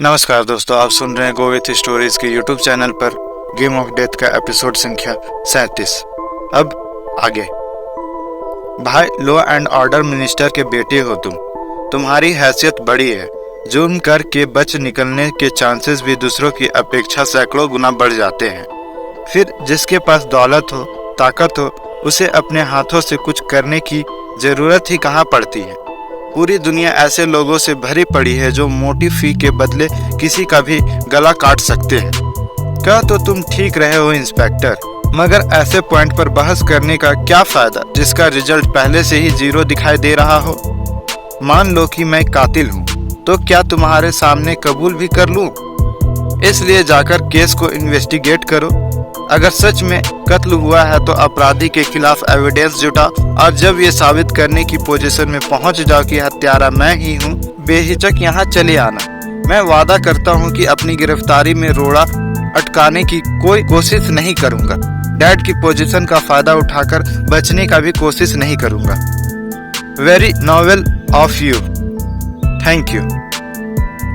नमस्कार दोस्तों, आप सुन रहे हैं गो विथ स्टोरीज के यूट्यूब चैनल पर गेम ऑफ डेथ का एपिसोड संख्या 37। अब आगे। भाई, लॉ एंड ऑर्डर मिनिस्टर के बेटे हो तुम्हारी हैसियत बड़ी है। जुर्म करके बच निकलने के चांसेस भी दूसरों की अपेक्षा सैकड़ों गुना बढ़ जाते हैं। फिर जिसके पास दौलत हो, ताकत हो, उसे अपने हाथों से कुछ करने की जरूरत ही कहाँ पड़ती है। पूरी दुनिया ऐसे लोगों से भरी पड़ी है जो मोटी फी के बदले किसी का भी गला काट सकते हैं। क्या तो तुम ठीक रहे हो इंस्पेक्टर, मगर ऐसे पॉइंट पर बहस करने का क्या फायदा जिसका रिजल्ट पहले से ही 0 दिखाई दे रहा हो। मान लो कि मैं कातिल हूँ, तो क्या तुम्हारे सामने कबूल भी कर लूँ? इसलिए जाकर केस को इन्वेस्टिगेट करो। अगर सच में कत्ल हुआ है तो अपराधी के खिलाफ एविडेंस जुटा, और जब ये साबित करने की पोजीशन में पहुंच जाओ कि हत्यारा मैं ही हूँ, बेहिचक यहाँ चले आना। मैं वादा करता हूँ कि अपनी गिरफ्तारी में रोड़ा अटकाने की कोई कोशिश नहीं करूँगा। डैड की पोजीशन का फायदा उठाकर बचने का भी कोशिश नहीं करूँगा। Very novel of you, thank you.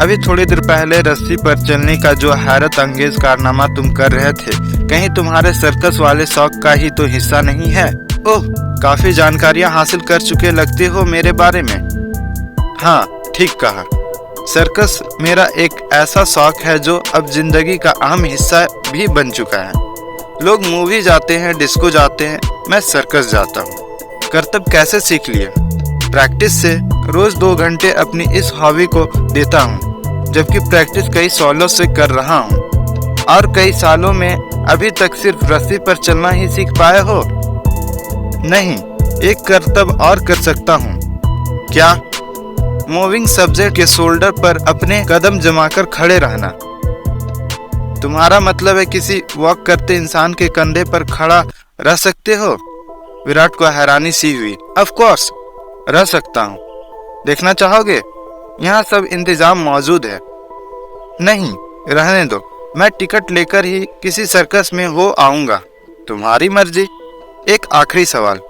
अभी थोड़ी देर पहले रस्सी पर चलने का जो हैरत अंगेज कारनामा तुम कर रहे थे, कहीं तुम्हारे सर्कस वाले शौक का ही तो हिस्सा नहीं है? ओह, काफी जानकारियां हासिल कर चुके लगते हो मेरे बारे में। हाँ, ठीक कहा। सर्कस मेरा एक ऐसा शौक है जो अब जिंदगी का अहम हिस्सा भी बन चुका है। लोग मूवी जाते हैं, डिस्को जाते हैं, मैं सर्कस जाता हूँ। करतब कैसे सीख लिया? प्रैक्टिस से। रोज 2 घंटे अपनी इस हॉबी को देता हूँ, जबकि प्रैक्टिस कई सालों से कर रहा हूँ। और कई सालों में अभी तक सिर्फ रस्सी पर चलना ही सीख पाए हो? नहीं, एक करतब और कर सकता हूँ। क्या? मूविंग सब्जेक्ट के शोल्डर पर अपने कदम जमाकर खड़े रहना। तुम्हारा मतलब है किसी वॉक करते इंसान के कंधे पर खड़ा रह सकते हो? विराट को हैरानी सी हुई। ऑफ कोर्स रह सकता हूँ। देखना चाहोगे? यहाँ सब इंतजाम मौजूद है। नहीं, रहने दो। मैं टिकट लेकर ही किसी सर्कस में हो आऊंगा। तुम्हारी मर्जी। एक आखिरी सवाल,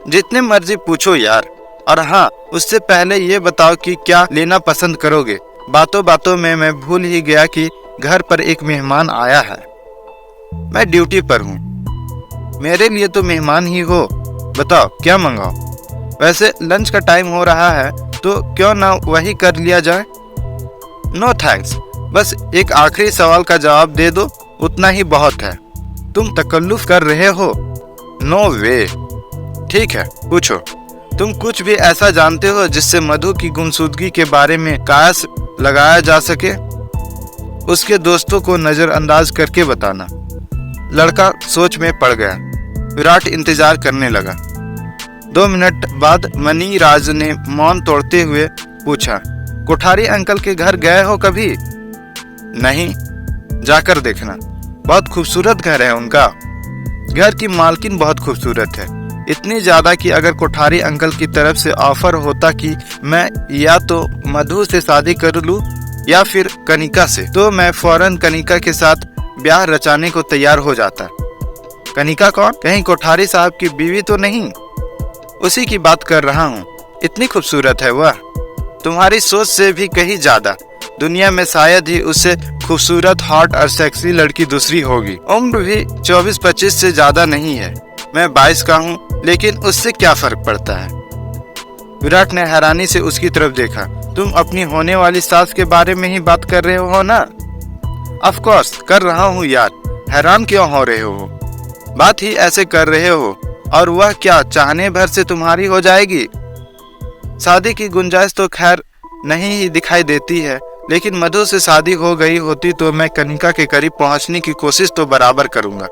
जितने मर्जी पूछो यार। और हाँ, उससे पहले ये बताओ कि क्या लेना पसंद करोगे? बातों बातों में मैं भूल ही गया कि घर पर एक मेहमान आया है। मैं ड्यूटी पर हूँ। मेरे लिए तो मेहमान ही हो। बताओ क्या मंगाओ? वैसे लंच का टाइम हो रहा है, तो क्यों ना वही कर लिया जाए? नो थैंक्स, बस एक आखिरी सवाल का जवाब दे दो, उतना ही बहुत है। तुम तकल्लुफ कर रहे हो? नो वे। ठीक है, पूछो। तुम कुछ भी ऐसा जानते हो जिससे मधु की गुमशुदगी के बारे में कयास लगाया जा सके? उसके दोस्तों को नजरअंदाज करके बताना। लड़का सोच में पड़ गया। विराट इंतजार करने लगा। 2 मिनट बाद मनी राज ने मौन तोड़ते हुए पूछा, कोठारी अंकल के घर गए हो कभी? नहीं, जाकर देखना। बहुत खूबसूरत घर है उनका। घर की मालकिन बहुत खूबसूरत है, इतनी ज्यादा कि अगर कोठारी अंकल की तरफ से ऑफर होता कि मैं या तो मधु से शादी कर लूं या फिर कनिका से, तो मैं फौरन कनिका के साथ ब्याह रचाने को तैयार हो जाता। कनिका कौन? कहीं कोठारी साहब की बीवी तो नहीं? उसी की बात कर रहा हूँ। इतनी खूबसूरत है वह, तुम्हारी सोच से भी कहीं ज्यादा। दुनिया में शायद ही उससे खूबसूरत, हॉट और सेक्सी लड़की दूसरी होगी। उम्र भी 24-25 से ज्यादा नहीं है। मैं 22 का हूँ, लेकिन उससे क्या फर्क पड़ता है? विराट ने हैरानी से उसकी तरफ देखा। तुम अपनी होने वाली सास के बारे में ही बात कर रहे हो ना? ऑफ कोर्स कर रहा हूँ यार, हैरान क्यों हो रहे हो? बात ही ऐसे कर रहे हो। और वह क्या चाहने भर से तुम्हारी हो जाएगी? शादी की गुंजाइश तो खैर नहीं ही दिखाई देती है, लेकिन मधु से शादी हो गई होती तो मैं कनिका के करीब पहुंचने की कोशिश तो बराबर करूंगा।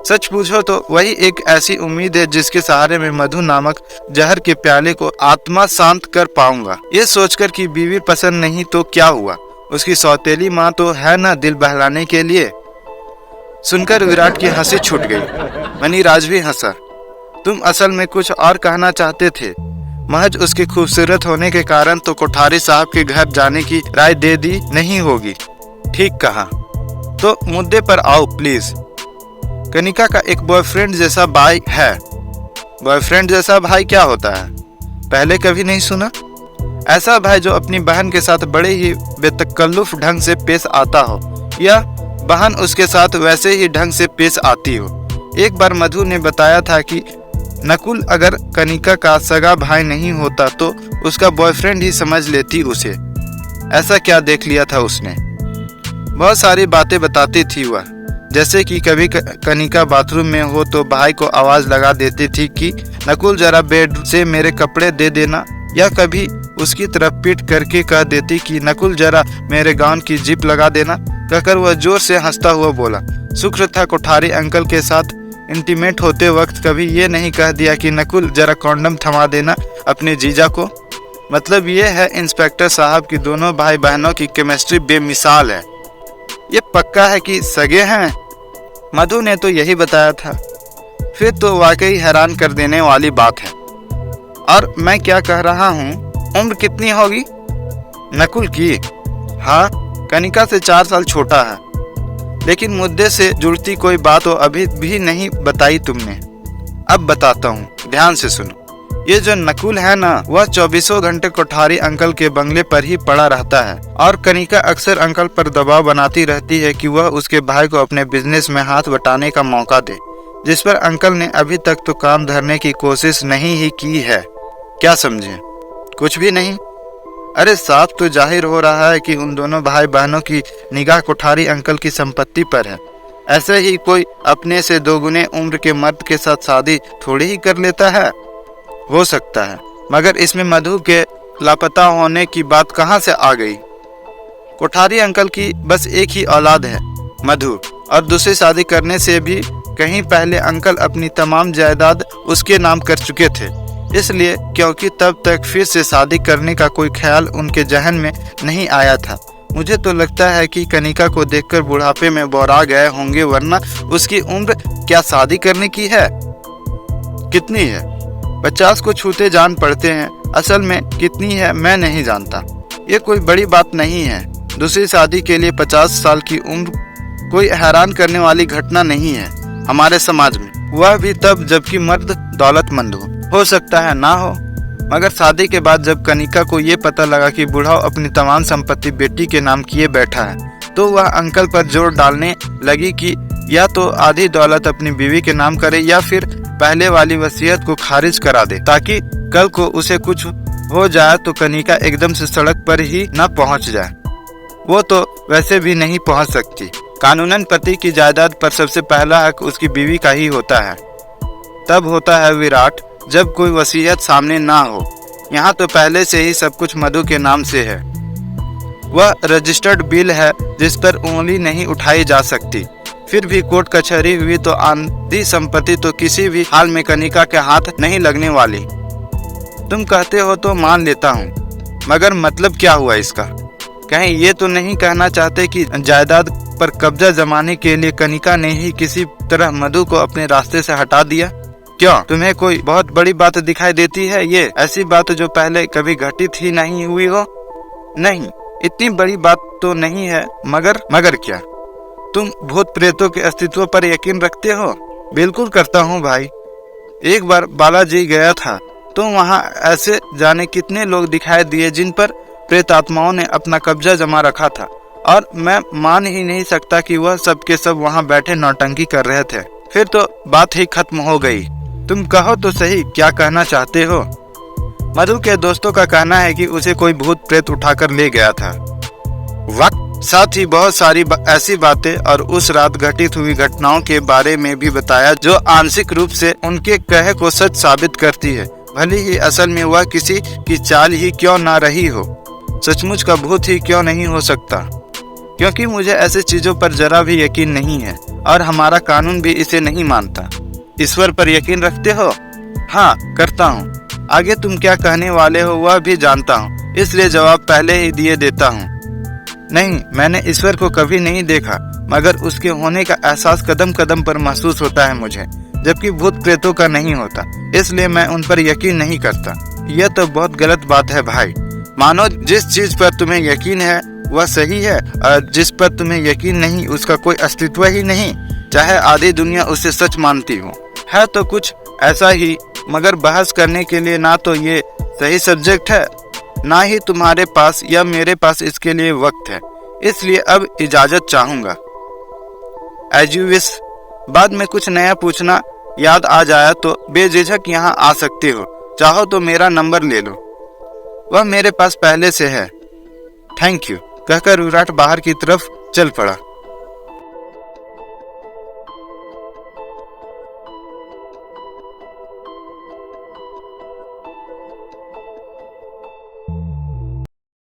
सच पूछो तो वही एक ऐसी उम्मीद है जिसके सहारे मैं मधु नामक जहर के प्याले को आत्मा शांत कर पाऊंगा। ये सोचकर कि बीवी पसंद नहीं तो क्या हुआ, उसकी सौतेली माँ तो है ना दिल बहलाने के लिए। सुनकर विराट की हंसी छूट गई। मनीराज भी हंसा। तुम असल में कुछ और कहना चाहते थे। महज उसके खूबसूरत होने के कारण तो कोठारी साहब के घर जाने की राय दे दी नहीं होगी। ठीक कहा। तो मुद्दे पर आओ प्लीज। कनिका का एक बॉयफ्रेंड जैसा भाई है। बॉयफ्रेंड जैसा भाई क्या होता है? पहले कभी नहीं सुना? ऐसा भाई जो अपनी बहन के साथ बड़े ही बेतकल्लुफ ढंग से पेश आता हो या बहन उसके साथ वैसे ही ढंग से पेश आती हो। एक बार मधु ने बताया था कि नकुल अगर कनिका का सगा भाई नहीं होता तो उसका बॉयफ्रेंड ही समझ लेती उसे। ऐसा क्या देख लिया था उसने। बहुत सारी बातें बताती थी वह, जैसे कि कभी कनिका बाथरूम में हो तो भाई को आवाज लगा देती थी कि नकुल जरा बेड से मेरे कपड़े दे देना, या कभी उसकी तरफ पीट करके कह देती कि नकुल जरा मेरे गाउन की जिप लगा देना। कहकर वह जोर से हंसता हुआ बोला। शुक्र था कोठारी अंकल के साथ इंटीमेट होते वक्त कभी ये नहीं कह दिया कि नकुल जरा कॉन्डम थमा देना अपने जीजा को। मतलब ये है इंस्पेक्टर साहब की दोनों भाई बहनों की केमिस्ट्री बेमिसाल है। ये पक्का है कि सगे हैं। मधु ने तो यही बताया था। फिर तो वाकई हैरान कर देने वाली बात है। और मैं क्या कह रहा हूँ, उम्र कितनी होगी नकुल की? हाँ, कनिका से 4 साल छोटा है। लेकिन मुद्दे से जुड़ती कोई बात तो अभी भी नहीं बताई तुमने। अब बताता हूँ, ध्यान से सुनो। ये जो नकुल है ना, वह 24 घंटे कोठारी अंकल के बंगले पर ही पड़ा रहता है और कनिका अक्सर अंकल पर दबाव बनाती रहती है कि वह उसके भाई को अपने बिजनेस में हाथ बटाने का मौका दे, जिस पर अंकल ने अभी तक तो काम धरने की कोशिश नहीं ही की है। क्या समझे? कुछ भी नहीं। अरे साफ तो जाहिर हो रहा है कि उन दोनों भाई बहनों की निगाह कोठारी अंकल की संपत्ति पर है। ऐसे ही कोई अपने से 2 गुने उम्र के मर्द के साथ शादी थोड़ी ही कर लेता है। हो सकता है, मगर इसमें मधु के लापता होने की बात कहाँ से आ गई? कोठारी अंकल की बस एक ही औलाद है, मधु, और दूसरी शादी करने से भी कहीं पहले अंकल अपनी तमाम जायदाद उसके नाम कर चुके थे। इसलिए क्योंकि तब तक फिर से शादी करने का कोई ख्याल उनके जहन में नहीं आया था। मुझे तो लगता है कि कनिका को देखकर बुढ़ापे में बौरा गए होंगे, वरना उसकी उम्र क्या शादी करने की है? कितनी है? 50 को छूते जान पड़ते हैं। असल में कितनी है मैं नहीं जानता। ये कोई बड़ी बात नहीं है। दूसरी शादी के लिए 50 साल की उम्र कोई हैरान करने वाली घटना नहीं है हमारे समाज में, वह भी तब जबकि मर्द दौलतमंद हो सकता है ना हो। मगर शादी के बाद जब कनिका को ये पता लगा कि बुढ़ाओ अपनी तमाम संपत्ति बेटी के नाम किए बैठा है, तो वह अंकल पर जोर डालने लगी कि या तो आधी दौलत अपनी बीवी के नाम करे या फिर पहले वाली वसीयत को खारिज करा दे, ताकि कल को उसे कुछ हो जाए तो कनिका एकदम से सड़क पर ही न पहुंच जाए। वो तो वैसे भी नहीं पहुंच सकती। कानूनन पति की जायदाद पर सबसे पहला हक उसकी बीवी का ही होता है। तब होता है विराट, जब कोई वसीयत सामने ना हो। यहाँ तो पहले से ही सब कुछ मधु के नाम से है। वह रजिस्टर्ड बिल है जिस पर उंगली नहीं उठाई जा सकती। फिर भी कोर्ट कचहरी हुई तो आधी संपत्ति तो किसी भी हाल में कनिका के हाथ नहीं लगने वाली। तुम कहते हो तो मान लेता हूँ, मगर मतलब क्या हुआ इसका? कहीं ये तो नहीं कहना चाहते कि जायदाद पर कब्जा जमाने के लिए कनिका ने ही किसी तरह मधु को अपने रास्ते से हटा दिया? क्यों, तुम्हें कोई बहुत बड़ी बात दिखाई देती है ये? ऐसी बात जो पहले कभी घटित ही नहीं हुई हो? नहीं, इतनी बड़ी बात तो नहीं है, मगर क्या? तुम भूत प्रेतों के अस्तित्व पर यकीन रखते हो? बिल्कुल करता हूँ भाई। एक बार बालाजी गया था तो वहाँ ऐसे जाने कितने लोग दिखाई दिए जिन पर प्रेत आत्माओं ने अपना कब्जा जमा रखा था, और मैं मान ही नहीं सकता कि वह सब के सब वहाँ बैठे नौटंकी कर रहे थे। फिर तो बात ही खत्म हो गई। तुम कहो तो सही, क्या कहना चाहते हो? मधु के दोस्तों का कहना है कि उसे कोई भूत प्रेत उठाकर ले गया था। वक्त साथ ही बहुत सारी ऐसी बातें और उस रात घटित हुई घटनाओं के बारे में भी बताया जो आंशिक रूप से उनके कहे को सच साबित करती है, भले ही असल में वह किसी की चाल ही क्यों ना रही हो। सचमुच का भूत ही क्यों नहीं हो सकता? क्योंकि मुझे ऐसी चीजों पर जरा भी यकीन नहीं है और हमारा कानून भी इसे नहीं मानता। ईश्वर पर यकीन रखते हो? हाँ, करता हूँ। आगे तुम क्या कहने वाले हो वह भी जानता हूँ, इसलिए जवाब पहले ही दिए देता हूँ। नहीं, मैंने ईश्वर को कभी नहीं देखा, मगर उसके होने का एहसास कदम कदम पर महसूस होता है मुझे, जबकि भूत प्रेतों का नहीं होता। इसलिए मैं उन पर यकीन नहीं करता। यह तो बहुत गलत बात है भाई। मानो जिस चीज पर तुम्हें यकीन है वह सही है और जिस पर तुम्हें यकीन नहीं उसका कोई अस्तित्व ही नहीं, चाहे आधी दुनिया उसे सच मानती हो। है तो कुछ ऐसा ही, मगर बहस करने के लिए ना तो ये सही सब्जेक्ट है ना ही तुम्हारे पास या मेरे पास इसके लिए वक्त है, इसलिए अब इजाजत चाहूंगा। As you wish. बाद में कुछ नया पूछना याद आ जाया तो बेझिझक यहाँ आ सकते हो, चाहो तो मेरा नंबर ले लो, वह मेरे पास पहले से है। थैंक यू कहकर विराट बाहर की तरफ चल पड़ा।